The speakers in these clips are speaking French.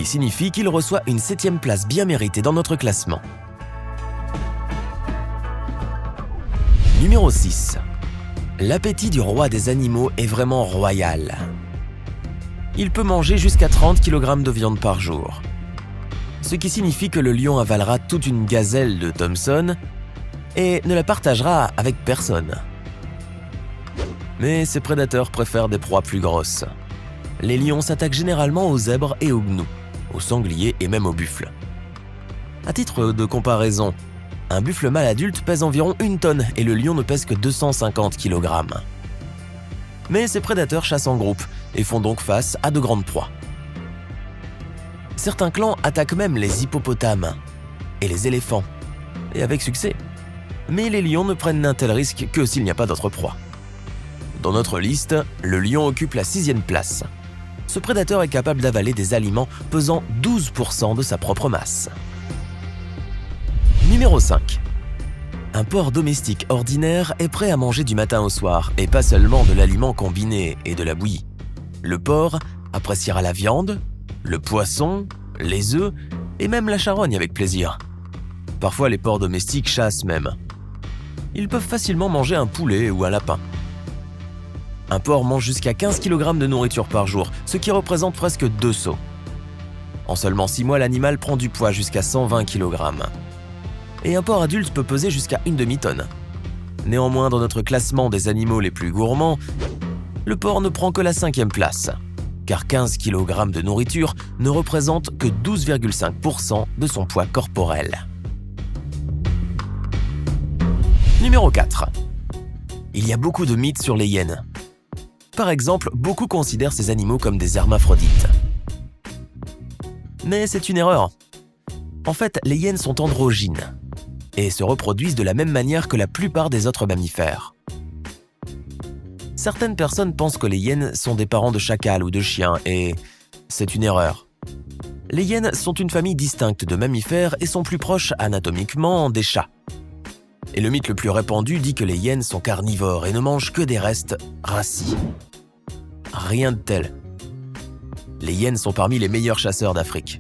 qui signifie qu'il reçoit une 7e place bien méritée dans notre classement. Numéro 6. L'appétit du roi des animaux est vraiment royal. Il peut manger jusqu'à 30 kg de viande par jour. Ce qui signifie que le lion avalera toute une gazelle de Thomson et ne la partagera avec personne. Mais ses prédateurs préfèrent des proies plus grosses. Les lions s'attaquent généralement aux zèbres et aux gnous, aux sangliers et même aux buffles. À titre de comparaison, un buffle mâle adulte pèse environ 1 tonne et le lion ne pèse que 250 kg. Mais ses prédateurs chassent en groupe et font donc face à de grandes proies. Certains clans attaquent même les hippopotames et les éléphants, et avec succès. Mais les lions ne prennent un tel risque que s'il n'y a pas d'autre proie. Dans notre liste, le lion occupe la 6e place. Ce prédateur est capable d'avaler des aliments pesant 12% de sa propre masse. Numéro 5. Un porc domestique ordinaire est prêt à manger du matin au soir, et pas seulement de l'aliment combiné et de la bouillie. Le porc appréciera la viande, le poisson, les œufs et même la charogne avec plaisir. Parfois, les porcs domestiques chassent même. Ils peuvent facilement manger un poulet ou un lapin. Un porc mange jusqu'à 15 kg de nourriture par jour, ce qui représente presque 2 seaux. En seulement 6 mois, l'animal prend du poids jusqu'à 120 kg. Et un porc adulte peut peser jusqu'à une demi-tonne. Néanmoins, dans notre classement des animaux les plus gourmands, le porc ne prend que la 5e place, car 15 kg de nourriture ne représente que 12,5% de son poids corporel. Numéro 4. Il y a beaucoup de mythes sur les hyènes. Par exemple, beaucoup considèrent ces animaux comme des hermaphrodites. Mais c'est une erreur. En fait, les hyènes sont androgynes et se reproduisent de la même manière que la plupart des autres mammifères. Certaines personnes pensent que les hyènes sont des parents de chacals ou de chiens, et c'est une erreur. Les hyènes sont une famille distincte de mammifères et sont plus proches anatomiquement des chats. Et le mythe le plus répandu dit que les hyènes sont carnivores et ne mangent que des restes rassis. Rien de tel. Les hyènes sont parmi les meilleurs chasseurs d'Afrique.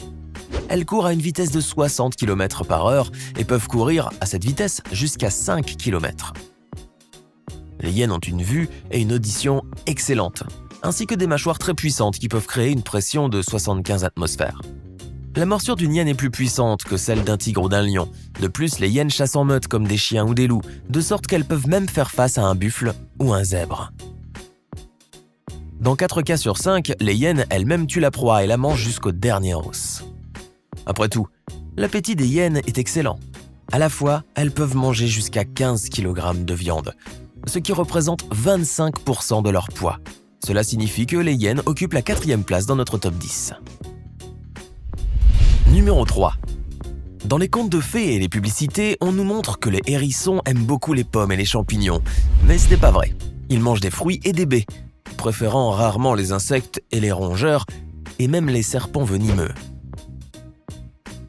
Elles courent à une vitesse de 60 km/h et peuvent courir à cette vitesse jusqu'à 5 km. Les hyènes ont une vue et une audition excellentes, ainsi que des mâchoires très puissantes qui peuvent créer une pression de 75 atmosphères. La morsure d'une hyène est plus puissante que celle d'un tigre ou d'un lion. De plus, les hyènes chassent en meute comme des chiens ou des loups, de sorte qu'elles peuvent même faire face à un buffle ou un zèbre. Dans 4 cas sur 5, les hyènes elles-mêmes tuent la proie et la mangent jusqu'au dernier os. Après tout, l'appétit des hyènes est excellent. À la fois, elles peuvent manger jusqu'à 15 kg de viande, ce qui représente 25% de leur poids. Cela signifie que les hyènes occupent la 4e place dans notre top 10. Numéro 3. Dans les contes de fées et les publicités, on nous montre que les hérissons aiment beaucoup les pommes et les champignons. Mais ce n'est pas vrai. Ils mangent des fruits et des baies, préférant rarement les insectes et les rongeurs, et même les serpents venimeux.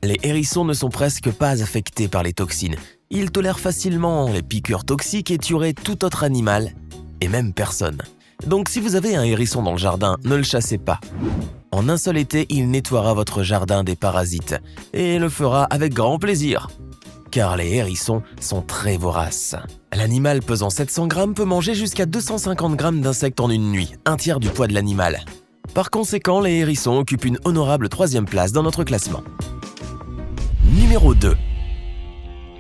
Les hérissons ne sont presque pas affectés par les toxines. Ils tolèrent facilement les piqûres toxiques et tueraient tout autre animal, et même personne. Donc si vous avez un hérisson dans le jardin, ne le chassez pas. En un seul été, il nettoiera votre jardin des parasites, et le fera avec grand plaisir. Car les hérissons sont très voraces. L'animal pesant 700 grammes peut manger jusqu'à 250 grammes d'insectes en une nuit, un tiers du poids de l'animal. Par conséquent, les hérissons occupent une honorable 3e place dans notre classement. Numéro 2.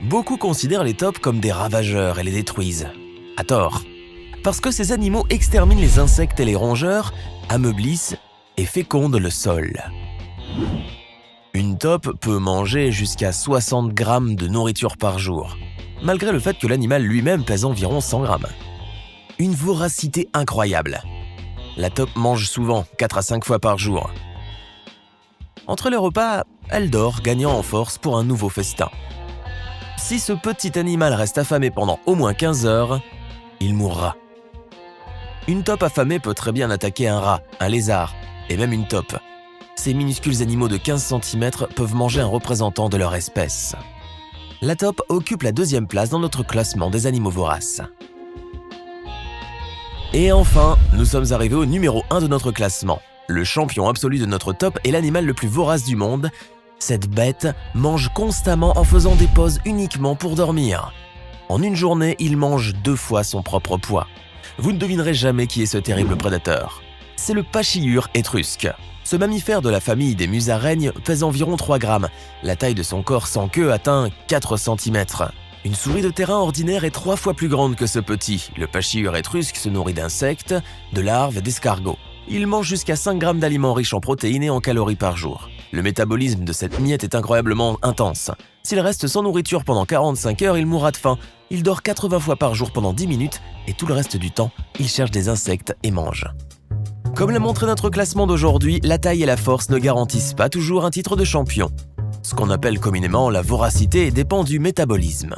Beaucoup considèrent les taupes comme des ravageurs et les détruisent. À tort. Parce que ces animaux exterminent les insectes et les rongeurs, ameublissent et fécondent le sol. Une taupe peut manger jusqu'à 60 grammes de nourriture par jour, malgré le fait que l'animal lui-même pèse environ 100 grammes. Une voracité incroyable. La taupe mange souvent, 4 à 5 fois par jour. Entre les repas, elle dort, gagnant en force pour un nouveau festin. Si ce petit animal reste affamé pendant au moins 15 heures, il mourra. Une taupe affamée peut très bien attaquer un rat, un lézard et même une taupe. Ces minuscules animaux de 15 cm peuvent manger un représentant de leur espèce. La taupe occupe la 2e place dans notre classement des animaux voraces. Et enfin, nous sommes arrivés au numéro 1 de notre classement. Le champion absolu de notre top est l'animal le plus vorace du monde. Cette bête mange constamment en faisant des pauses uniquement pour dormir. En une journée, il mange 2 fois son propre poids. Vous ne devinerez jamais qui est ce terrible prédateur. C'est le pachyure étrusque. Ce mammifère de la famille des musaraignes pèse environ 3 grammes. La taille de son corps sans queue atteint 4 cm. Une souris de terrain ordinaire est 3 fois plus grande que ce petit. Le pachyure étrusque se nourrit d'insectes, de larves et d'escargots. Il mange jusqu'à 5 grammes d'aliments riches en protéines et en calories par jour. Le métabolisme de cette miette est incroyablement intense. S'il reste sans nourriture pendant 45 heures, il mourra de faim. Il dort 80 fois par jour pendant 10 minutes et tout le reste du temps, il cherche des insectes et mange. Comme l'a montré notre classement d'aujourd'hui, la taille et la force ne garantissent pas toujours un titre de champion. Ce qu'on appelle communément la voracité dépend du métabolisme.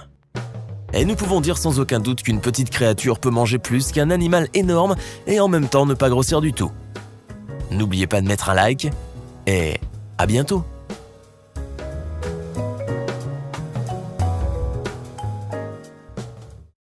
Et nous pouvons dire sans aucun doute qu'une petite créature peut manger plus qu'un animal énorme et en même temps ne pas grossir du tout. N'oubliez pas de mettre un like et à bientôt!